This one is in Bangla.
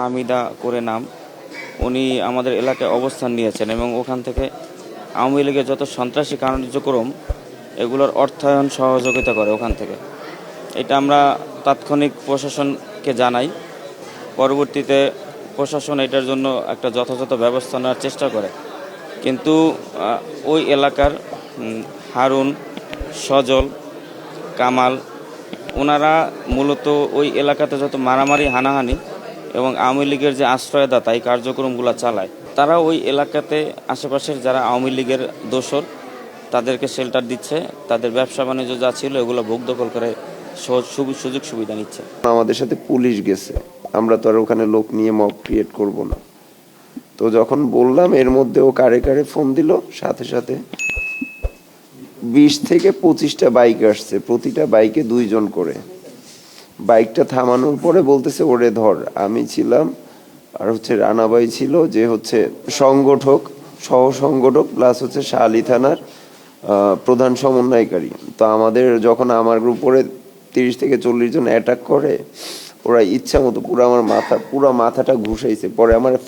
হামিদা করে নাম, উনি আমাদের এলাকায় অবস্থান নিয়েছেন এবং ওখান থেকে আওয়ামী লীগের যত সন্ত্রাসী কার্যক্রম এগুলোর অর্থায়ন সহযোগিতা করে ওখান থেকে। এটা আমরা তাৎক্ষণিক প্রশাসনকে জানাই। পরবর্তীতে প্রশাসন এটার জন্য একটা যথাযথ ব্যবস্থা নেওয়ার চেষ্টা করে, কিন্তু ওই এলাকার হারুন, সজল, কামাল ওনারা মূলত ওই এলাকাতে যত মারামারি, হানাহানি এবং আওয়ামী লীগের যে আশ্রয়দাতা এই কার্যক্রমগুলো চালায়, তারা ওই এলাকাতে আশেপাশের যারা আওয়ামী লীগের দোসর তাদেরকে শেল্টার দিচ্ছে, তাদের ব্যবসা বাণিজ্য যা ছিল এগুলো ভোগ দখল করে সুযোগ সুবিধা নিচ্ছে। আমাদের সাথে পুলিশ গেছে, আমরা তো আর ওখানে লোক নিয়ে মব ক্রিয়েট করব না। তো যখন বললাম, এর মধ্যে ও কারে কারে ফোন দিল, সাথে সাথে 20 থেকে 25টা বাইক আসছে, প্রতিটা বাইকে 2 জন করে। বাইকটা থামানোর পরে বলতেছে ওরে ধর। আমি ছিলাম, আর রানা ভাই ছিল, যে সংগঠক, সহ সংগঠক, প্লাস শাহালি থানার প্রধান সমন্বয়কারী। তো আমাদের যখন আমার উপরে 30 থেকে 40 জন অ্যাটাক করে, ওরা ইচ্ছা মতো পুরো আমার মাথাটা ঘুষাইছে। পরে আমার